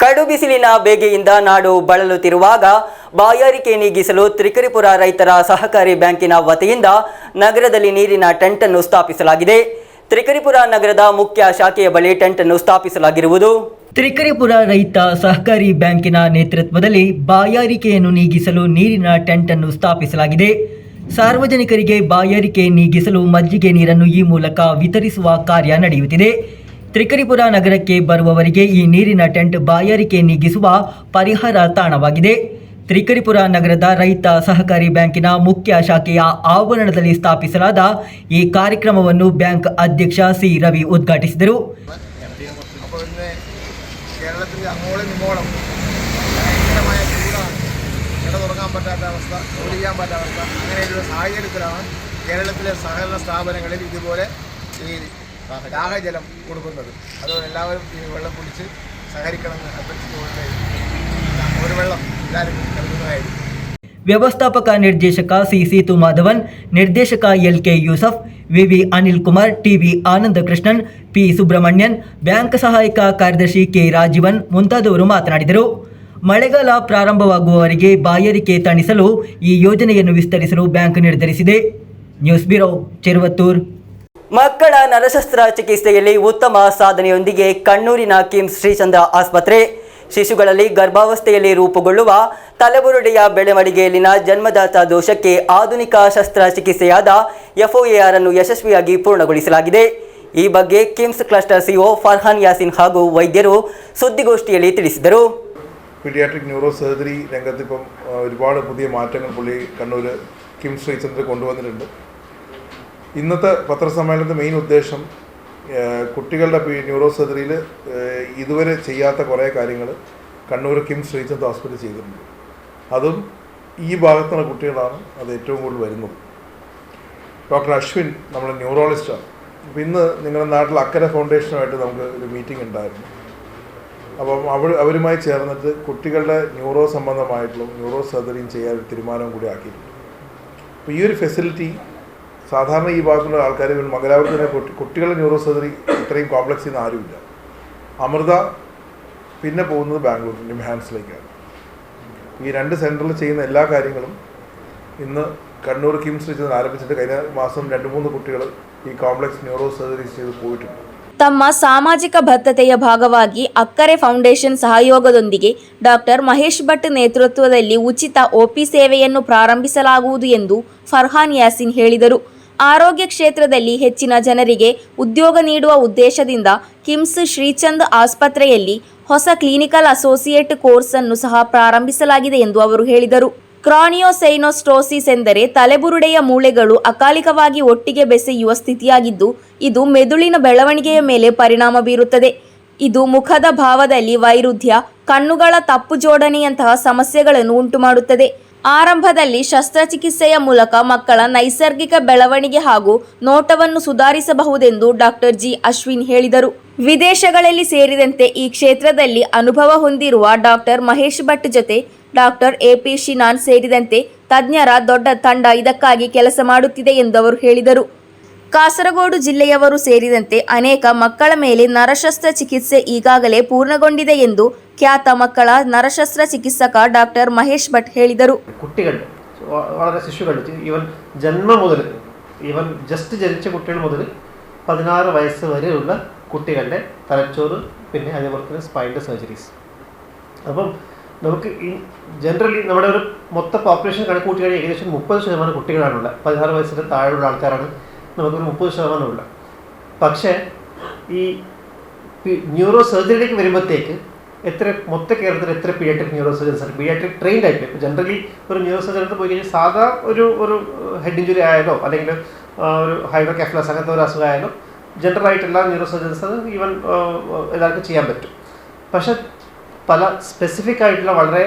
ಕಡು ಬಿಸಿಲಿನ ಬೇಗೆಯಿಂದ ನಾಡು ಬಳಲುತ್ತಿರುವಾಗ ಬಾಯಾರಿಕೆ ನೀಗಿಸಲು ತ್ರಿಕರಿಪುರ ರೈತರ ಸಹಕಾರಿ ಬ್ಯಾಂಕಿನ ವತಿಯಿಂದ ನಗರದಲ್ಲಿ ನೀರಿನ ಟೆಂಟ್ ಅನ್ನು ಸ್ಥಾಪಿಸಲಾಗಿದೆ. ತ್ರಿಕರಿಪುರ ನಗರದ ಮುಖ್ಯ ಶಾಖೆಯ ಬಳಿ ಟೆಂಟ್ ಅನ್ನು ಸ್ಥಾಪಿಸಲಾಗಿರುವುದು. ತ್ರಿಕರಿಪುರ ರೈತ ಸಹಕಾರಿ ಬ್ಯಾಂಕಿನ ನೇತೃತ್ವದಲ್ಲಿ ಬಾಯಾರಿಕೆಯನ್ನು ನೀಗಿಸಲು ನೀರಿನ ಟೆಂಟ್ ಅನ್ನು ಸ್ಥಾಪಿಸಲಾಗಿದೆ. ಸಾರ್ವಜನಿಕರಿಗೆ ಬಾಯಾರಿಕೆ ನೀಗಿಸಲು ಮಜ್ಜಿಗೆ ನೀರನ್ನು ಈ ಮೂಲಕ ವಿತರಿಸುವ ಕಾರ್ಯ ನಡೆಯುತ್ತಿದೆ. ತ್ರಿಕರಿಪುರ ನಗರಕ್ಕೆ ಬರುವವರಿಗೆ ಈ ನೀರಿನ ಟೆಂಟ್ ಬಾಯಾರಿಕೆ ನೀಗಿಸುವ ಪರಿಹಾರ ತಾಣವಾಗಿದೆ. ತ್ರಿಕರಿಪುರ ನಗರದ ರೈತ ಸಹಕಾರಿ ಬ್ಯಾಂಕಿನ ಮುಖ್ಯ ಶಾಖೆಯ ಆವರಣದಲ್ಲಿ ಸ್ಥಾಪಿಸಲಾದ ಈ ಕಾರ್ಯಕ್ರಮವನ್ನು ಬ್ಯಾಂಕ್ ಅಧ್ಯಕ್ಷ ಸಿ ರವಿ ಉದ್ಘಾಟಿಸಿದರು. കേരളത്തിൽ അങ്ങോളം ഇങ്ങോളം ഭയങ്കരമായ ചൂടാണ്. കിടന്നുറങ്ങാൻ പറ്റാത്ത അവസ്ഥ, ജോലി ചെയ്യാൻ പറ്റാത്ത അവസ്ഥ. അങ്ങനെയൊരു സാഹചര്യത്തിലാണ് കേരളത്തിലെ സഹകരണ സ്ഥാപനങ്ങളിൽ ഇതുപോലെ ഈ ദാഹജലം കൊടുക്കുന്നത്. അതുപോലെ എല്ലാവരും ഈ വെള്ളം കുടിച്ച് സഹകരിക്കണമെന്ന് അഭ്യർത്ഥിച്ചുകൊണ്ട് ഒരു വെള്ളം എല്ലാവരും നൽകുന്നതായിരിക്കും. ವ್ಯವಸ್ಥಾಪಕ ನಿರ್ದೇಶಕ ಸಿ ಸೇತು ಮಾಧವನ್, ನಿರ್ದೇಶಕ ಎಲ್.ಕೆ. ಯೂಸಫ್, ವಿವಿ ಅನಿಲ್ ಕುಮಾರ್, ಟಿವಿ ಆನಂದ ಕೃಷ್ಣನ್, ಪಿ ಸುಬ್ರಹ್ಮಣ್ಯನ್, ಬ್ಯಾಂಕ್ ಸಹಾಯಕ ಕಾರ್ಯದರ್ಶಿ ಕೆ ರಾಜೀವನ್ ಮುಂತಾದವರು ಮಾತನಾಡಿದರು. ಮಳೆಗಾಲ ಪ್ರಾರಂಭವಾಗುವವರೆಗೆ ಬಾಯಾರಿಕೆ ತಣಿಸಲು ಈ ಯೋಜನೆಯನ್ನು ವಿಸ್ತರಿಸಲು ಬ್ಯಾಂಕ್ ನಿರ್ಧರಿಸಿದೆ. News bureau, Cheruvathur. ಮಕ್ಕಳ ನರಶಸ್ತ್ರ ಚಿಕಿತ್ಸೆಯಲ್ಲಿ ಉತ್ತಮ ಸಾಧನೆಯೊಂದಿಗೆ ಕಣ್ಣೂರಿನ ಕಿಮ್ಸ್ ಶ್ರೀಚಂದ್ರ ಆಸ್ಪತ್ರೆ ಶಿಶುಗಳಲ್ಲಿ ಗರ್ಭಾವಸ್ಥೆಯಲ್ಲಿ ರೂಪುಗೊಳ್ಳುವ ತಲೆಬುರುಡೆಯ ಬೆಳವಣಿಗೆಯಲ್ಲಿನ ಜನ್ಮದಾತ ದೋಷಕ್ಕೆ ಆಧುನಿಕ ಶಸ್ತ್ರಚಿಕಿತ್ಸೆಯಾದ FOAR ಅನ್ನು ಯಶಸ್ವಿಯಾಗಿ ಪೂರ್ಣಗೊಳಿಸಲಾಗಿದೆ. ಈ ಬಗ್ಗೆ ಕಿಮ್ಸ್ ಕ್ಲಸ್ಟರ್ ಸಿಒ ಫರ್ಹಾನ್ ಯಾಸಿನ್ ಹಾಗೂ ವೈದ್ಯರು സുദ്ദിഗോഷ്ഠിಯಲ್ಲಿ ತಿಳಿಸಿದರು. പീഡിയാട്രിക് ന്യൂറോ സർജറി രംഗത്ത് ഇപ്പം ഒരുപാട് പുതിയ മാറ്റങ്ങൾ പുള്ളി കണ്ണൂർ കിംസ് ശ്രീചന്ദ്ര കൊണ്ടുവന്നിട്ടുണ്ട്. ഇന്നത്തെ പത്രസമ്മേളനത്തിൻ്റെ മെയിൻ ഉദ്ദേശം കുട്ടികളുടെ ന്യൂറോ സർജറിയിൽ ഇതുവരെ ചെയ്യാത്ത കുറേ കാര്യങ്ങൾ കണ്ണൂർ കിംസ് ശ്രീചന്ദ്ര ഹോസ്പിറ്റൽ ചെയ്തിട്ടുണ്ട്. അതും ഈ ഭാഗത്തുള്ള കുട്ടികളാണ് അത് ഏറ്റവും കൂടുതൽ വരുന്നത്. ഡോക്ടർ അശ്വിൻ നമ്മുടെ ന്യൂറോളജിസ്റ്റാണ്. അപ്പോൾ ഇന്ന് നിങ്ങളുടെ നാട്ടിൽ അക്കരെ ഫൗണ്ടേഷനുമായിട്ട് നമുക്ക് ഒരു മീറ്റിംഗ് ഉണ്ടായിരുന്നു. അപ്പം അവരുമായി ചേർന്നിട്ട് കുട്ടികളുടെ ന്യൂറോ സംബന്ധമായിട്ടുള്ള ന്യൂറോ സർജറിയും ചെയ്യാൻ തീരുമാനവും കൂടി ആക്കിയിട്ടുണ്ട്. അപ്പോൾ ഈ ഒരു ഫെസിലിറ്റി സാധാരണ ഈ ഭാഗത്തുള്ള ആൾക്കാർ മംഗലാപുരത്തിലെ കുട്ടികളുടെ ന്യൂറോ സർജറി ഇത്രയും കോംപ്ലക്സിൽ നിന്ന് ആരുമില്ല. അമൃത പിന്നെ പോകുന്നത് ബാംഗ്ലൂർ നിംഹാൻസിലേക്കാണ്. ഈ രണ്ട് സെൻറ്ററിൽ ചെയ്യുന്ന എല്ലാ കാര്യങ്ങളും ഇന്ന് കണ്ണൂർ കിംസ് ശ്രീചന്ദ്രൻ ആരംഭിച്ചിട്ട് കഴിഞ്ഞ മാസം 2-3 കുട്ടികൾ ಈ ಕಾಂಪ್ಲೆಕ್ಸ್ ನ್ಯೂರೋ ಸರ್ಜರೀಸ್ ചെയ്ത് പോയിട്ടുണ്ട്. ತಮ್ಮ ಸಾಮಾಜಿಕ ಬದ್ಧತೆಯ ಭಾಗವಾಗಿ ಅಕ್ಕರೆ ಫೌಂಡೇಶನ್ ಸಹಯೋಗದೊಂದಿಗೆ ಡಾಕ್ಟರ್ ಮಹೇಶ್ ಭಟ್ ನೇತೃತ್ವದಲ್ಲಿ ಉಚಿತ ಒಪಿ ಸೇವೆಯನ್ನು ಪ್ರಾರಂಭಿಸಲಾಗುವುದು ಎಂದು ಫರ್ಹಾನ್ ಯಾಸಿನ್ ಹೇಳಿದರು. ಆರೋಗ್ಯ ಕ್ಷೇತ್ರದಲ್ಲಿ ಹೆಚ್ಚಿನ ಜನರಿಗೆ ಉದ್ಯೋಗ ನೀಡುವ ಉದ್ದೇಶದಿಂದ ಕಿಮ್ಸ್ ಶ್ರೀಚಂದ್ ಆಸ್ಪತ್ರೆಯಲ್ಲಿ ಹೊಸ ಕ್ಲಿನಿಕಲ್ ಅಸೋಸಿಯೇಟ್ ಕೋರ್ಸ್ ಅನ್ನು ಸಹ ಪ್ರಾರಂಭಿಸಲಾಗಿದೆ ಎಂದು ಅವರು ಹೇಳಿದರು. ಕ್ರಾನಿಯೋಸೈನೋಸ್ಟೋಸಿಸ್ ಎಂದರೆ ತಲೆಬುರುಡೆಯ ಮೂಳೆಗಳು ಅಕಾಲಿಕವಾಗಿ ಒಟ್ಟಿಗೆ ಬೆಸೆಯುವ ಸ್ಥಿತಿಯಾಗಿದ್ದು, ಇದು ಮೆದುಳಿನ ಬೆಳವಣಿಗೆಯ ಮೇಲೆ ಪರಿಣಾಮ ಬೀರುತ್ತದೆ. ಇದು ಮುಖದ ಭಾವದಲ್ಲಿ ವೈರುಧ್ಯ, ಕಣ್ಣುಗಳ ತಪ್ಪು ಜೋಡಣೆಯಂತಹ ಸಮಸ್ಯೆಗಳನ್ನು ಉಂಟುಮಾಡುತ್ತದೆ. ಆರಂಭದಲ್ಲಿ ಶಸ್ತ್ರಚಿಕಿತ್ಸೆಯ ಮೂಲಕ ಮಕ್ಕಳ ನೈಸರ್ಗಿಕ ಬೆಳವಣಿಗೆ ಹಾಗೂ ನೋಟವನ್ನು ಸುಧಾರಿಸಬಹುದೆಂದು ಡಾಕ್ಟರ್ ಜಿ ಅಶ್ವಿನ್ ಹೇಳಿದರು. ವಿದೇಶಗಳಲ್ಲಿ ಸೇರಿದಂತೆ ಈ ಕ್ಷೇತ್ರದಲ್ಲಿ ಅನುಭವ ಹೊಂದಿರುವ ಡಾಕ್ಟರ್ ಮಹೇಶ್ ಭಟ್ ಜೊತೆ ಡಾಕ್ಟರ್ ಎಪಿ ಶಿನಾನ್ ಸೇರಿದಂತೆ ತಜ್ಞರ ದೊಡ್ಡ ತಂಡ ಇದಕ್ಕಾಗಿ ಕೆಲಸ ಮಾಡುತ್ತಿದೆ ಎಂದು ಅವರು ಹೇಳಿದರು. ಕಾಸರಗೋಡು ಜಿಲ್ಲೆಯವರು ಸೇರಿದಂತೆ ಅನೇಕ ಮಕ್ಕಳ ಮೇಲೆ ನರಶಸ್ತ್ರ ಚಿಕಿತ್ಸೆ ಈಗಾಗಲೇ ಪೂರ್ಣಗೊಂಡಿದೆ ಎಂದು ಖ್ಯಾತ ಮಕ್ಕಳ ನರಶಸ್ತ್ರ ಚಿಕಿತ್ಸಕ ഡോക്ടർ മഹേഷ് ഭട്ട് ಹೇಳಿದರು. കുട്ടികളുടെ വളരെ ശിശുക്കളുടെ ഈവൻ ജന്മം മുതൽ ഈവൻ ജസ്റ്റ് ജനിച്ച കുട്ടികൾ മുതൽ 16 വയസ്സ് വരെയുള്ള കുട്ടികളുടെ തലച്ചോറ് പിന്നെ അതേപോലെ തന്നെ സ്പൈൻ്റെ സർജറീസ്. അപ്പം നമുക്ക് ഈ ജനറലി നമ്മുടെ ഒരു മൊത്ത പോപ്പുലേഷൻ കണക്ക് കൂട്ടി കഴിഞ്ഞാൽ ഏകദേശം 30% കുട്ടികളാണുള്ളത്. 16 വയസ്സിന് താഴെയുള്ള ആൾക്കാരാണ് നമുക്കൊരു 30% ഉള്ളത്. പക്ഷേ ഈ ന്യൂറോ സർജറിയിലേക്ക് വരുമ്പോഴത്തേക്ക് മൊത്ത കേരളത്തിൽ എത്ര പീഡിയാട്രിക് ന്യൂറോ സർജൻസ് ആണ്? പീഡിയാട്രിക് ട്രെയിൻഡ് ആയിട്ട് ഇപ്പോൾ ജനറലി ഒരു ന്യൂറോ സർജറി പോയി കഴിഞ്ഞാൽ സാധാ ഒരു ഹെഡ് ഇഞ്ചുറി ആയാലോ അല്ലെങ്കിൽ ഒരു ഹൈഡ്രോകെഫലസ് അങ്ങനത്തെ ഒരു അസുഖമായാലോ ജനറൽ ആയിട്ടുള്ള ന്യൂറോ സർജൻസ് ഈവൻ എല്ലാവർക്കും ചെയ്യാൻ പറ്റും. പക്ഷെ പല സ്പെസിഫിക് ആയിട്ടുള്ള വളരെ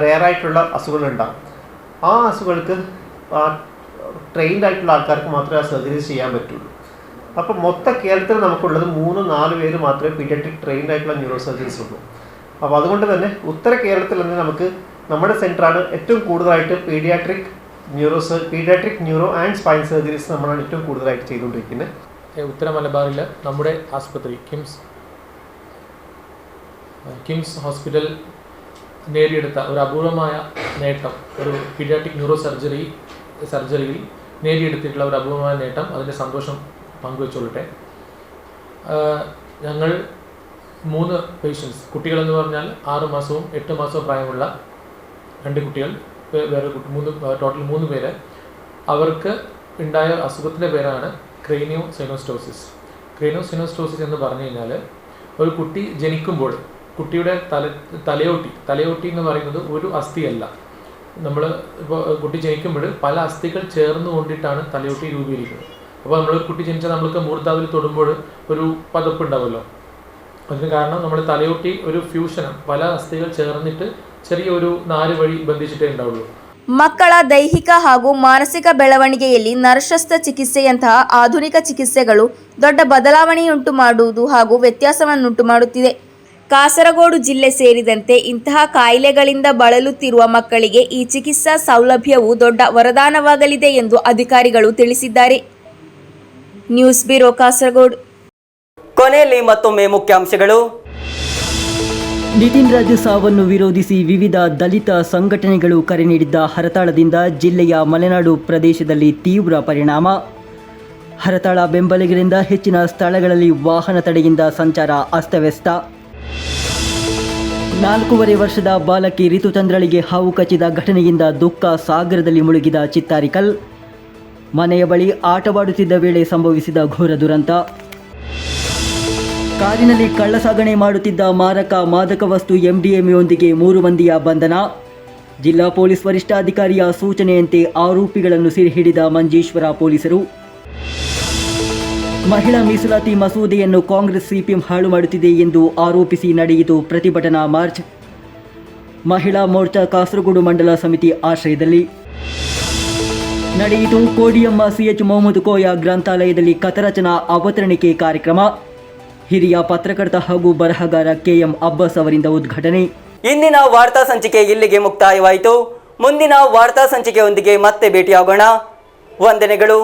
റെയറായിട്ടുള്ള അസുഖങ്ങളുണ്ടാകും. ആ അസുഖങ്ങൾക്ക് ട്രെയിൻഡ് ആയിട്ടുള്ള ആൾക്കാർക്ക് മാത്രമേ ആ സർജറീസ് ചെയ്യാൻ പറ്റുള്ളൂ. അപ്പോൾ മൊത്ത കേരളത്തിൽ നമുക്കുള്ളത് 3-4 പേര് മാത്രമേ പീഡിയാട്രിക് ട്രെയിൻഡ് ആയിട്ടുള്ള ന്യൂറോ സർജൻസ് ഉള്ളൂ. അപ്പോൾ അതുകൊണ്ട് തന്നെ ഉത്തര കേരളത്തിൽ തന്നെ നമുക്ക് നമ്മുടെ സെൻറ്ററാണ് ഏറ്റവും കൂടുതലായിട്ട് paediatric neuro and spine surgeries നമ്മളാണ് ഏറ്റവും കൂടുതലായിട്ട് ചെയ്തുകൊണ്ടിരിക്കുന്നത്. ഉത്തര മലബാറിൽ നമ്മുടെ ആസ്പത്രി കിംസ് ഹോസ്പിറ്റൽ നേടിയെടുത്ത ഒരു അപൂർവമായ നേട്ടം, ഒരു പീഡിയാട്രിക് ന്യൂറോ സർജറിയിൽ നേടിയെടുത്തിട്ടുള്ള ഒരു അപൂർവമായ നേട്ടം, അതിൻ്റെ സന്തോഷം പങ്കുവെച്ചോളട്ടെ. ഞങ്ങൾ 3 പേഷ്യൻസ്, കുട്ടികളെന്ന് പറഞ്ഞാൽ 6 മാസവും 8 മാസവും പ്രായമുള്ള 2 കുട്ടികൾ, വേറെ ടോട്ടൽ 3 പേര്. അവർക്ക് ഉണ്ടായ അസുഖത്തിൻ്റെ പേരാണ് ക്രേനിയോസിനോസ്റ്റോസിസ് എന്ന് പറഞ്ഞു കഴിഞ്ഞാൽ ഒരു കുട്ടി ജനിക്കുമ്പോൾ കുട്ടിയുടെ തലയോട്ടി എന്ന് പറയുന്നത് ഒരു അസ്ഥിയല്ല. നമ്മൾ ഇപ്പോൾ കുട്ടി ജനിക്കുമ്പോൾ പല അസ്ഥികൾ ചേർന്ന് കൊണ്ടിട്ടാണ് തലയോട്ടി രൂപീകരിക്കുന്നത്. അപ്പോൾ നമ്മൾ കുട്ടി ജനിച്ചാൽ നമ്മൾക്ക് മൂർധാവിൽ തൊടുമ്പോൾ ഒരു പതപ്പ് ഉണ്ടാവുമല്ലോ. അതിന് കാരണം നമ്മൾ തലയോട്ടി ഒരു ഫ്യൂഷനാണ്, പല അസ്ഥികൾ ചേർന്നിട്ട് ചെറിയൊരു 4 വഴി ബന്ധിച്ചിട്ടേ ഉണ്ടാവുള്ളൂ. ಮಕ್ಕಳ ದೈಹಿಕ ಹಾಗೂ ಮಾನಸಿಕ ಬೆಳವಣಿಗೆಯಲ್ಲಿ ನರಶಸ್ತ್ರ ಚಿಕಿತ್ಸೆಯಂತಹ ಆಧುನಿಕ ಚಿಕಿತ್ಸೆಗಳು ದೊಡ್ಡ ಬದಲಾವಣೆಯುಂಟು ಮಾಡುವುದು ಹಾಗೂ ವ್ಯತ್ಯಾಸವನ್ನುಂಟು ಮಾಡುತ್ತಿದೆ. ಕಾಸರಗೋಡು ಜಿಲ್ಲೆ ಸೇರಿದಂತೆ ಇಂತಹ ಕಾಯಿಲೆಗಳಿಂದ ಬಳಲುತ್ತಿರುವ ಮಕ್ಕಳಿಗೆ ಈ ಚಿಕಿತ್ಸಾ ಸೌಲಭ್ಯವು ದೊಡ್ಡ ವರದಾನವಾಗಲಿದೆ ಎಂದು ಅಧಿಕಾರಿಗಳು ತಿಳಿಸಿದ್ದಾರೆ. News bureau Kasaragod. ಕೊನೆಯಲ್ಲಿ ಮತ್ತೊಮ್ಮೆ ಮುಖ್ಯಾಂಶಗಳು. ನಿತಿನ್ ರಾಜು ಸಾವನ್ನು ವಿರೋಧಿಸಿ ವಿವಿಧ ದಲಿತ ಸಂಘಟನೆಗಳು ಕರೆ ನೀಡಿದ್ದ ಹರತಾಳದಿಂದ ಜಿಲ್ಲೆಯ ಮಲೆನಾಡು ಪ್ರದೇಶದಲ್ಲಿ ತೀವ್ರ ಪರಿಣಾಮ. ಹರತಾಳ ಬೆಂಬಲಿಗರಿಂದ ಹೆಚ್ಚಿನ ಸ್ಥಳಗಳಲ್ಲಿ ವಾಹನ ತಡೆಯಿಂದ ಸಂಚಾರ ಅಸ್ತವ್ಯಸ್ತ. 4.5 ವರ್ಷದ ಬಾಲಕಿ ರಿತುಚಂದ್ರಳಿಗೆ ಹಾವು ಕಚ್ಚಿದ ಘಟನೆಯಿಂದ ದುಃಖ ಸಾಗರದಲ್ಲಿ ಮುಳುಗಿದ ಚಿತ್ತಾರಿಕಲ್. ಮನೆಯ ಬಳಿ ಆಟವಾಡುತ್ತಿದ್ದ ವೇಳೆ ಸಂಭವಿಸಿದ ಘೋರ ದುರಂತ. ಕಾರಿನಲ್ಲಿ ಕಳ್ಳಸಾಗಣೆ ಮಾಡುತ್ತಿದ್ದ ಮಾದಕ ವಸ್ತು MDMAಯೊಂದಿಗೆ 3 ಮಂದಿಯ ಬಂಧನ. ಜಿಲ್ಲಾ ಪೊಲೀಸ್ ವರಿಷ್ಠಾಧಿಕಾರಿಯ ಸೂಚನೆಯಂತೆ ಆರೋಪಿಗಳನ್ನು ಸೆರೆ ಹಿಡಿದ ಮಂಜೇಶ್ವರ ಪೊಲೀಸರು. ಮಹಿಳಾ ಮೀಸಲಾತಿ ಮಸೂದೆಯನ್ನು ಕಾಂಗ್ರೆಸ್ CPM ಹಾಳು ಮಾಡುತ್ತಿದೆ ಎಂದು ಆರೋಪಿಸಿ ನಡೆಯಿತು ಪ್ರತಿಭಟನಾ ಮಾರ್ಚ್. ಮಹಿಳಾ ಮೋರ್ಚಾ ಕಾಸರಗೋಡು ಮಂಡಲ ಸಮಿತಿ ಆಶ್ರಯದಲ್ಲಿ ನಡೆಯಿತು ಕೋಡಿಯಮ್ಮ CH ಮೊಹಮ್ಮದ್ ಕೋಯ ಗ್ರಂಥಾಲಯದಲ್ಲಿ ಕಥಾರಚನಾ ಅವತರಣಿಕೆ ಕಾರ್ಯಕ್ರಮ. ಹಿರಿಯ ಪತ್ರಕರ್ತ ಹಾಗೂ ಬರಹಗಾರ KM ಅಬ್ಬಾಸ್ ಅವರಿಂದ ಉದ್ಘಾಟನೆ. ಇಂದಿನ ವಾರ್ತಾ ಸಂಚಿಕೆ ಇಲ್ಲಿಗೆ ಮುಕ್ತಾಯವಾಯಿತು. ಮುಂದಿನ ವಾರ್ತಾ ಸಂಚಿಕೆಯೊಂದಿಗೆ ಮತ್ತೆ ಭೇಟಿಯಾಗೋಣ. ವಂದನೆಗಳು.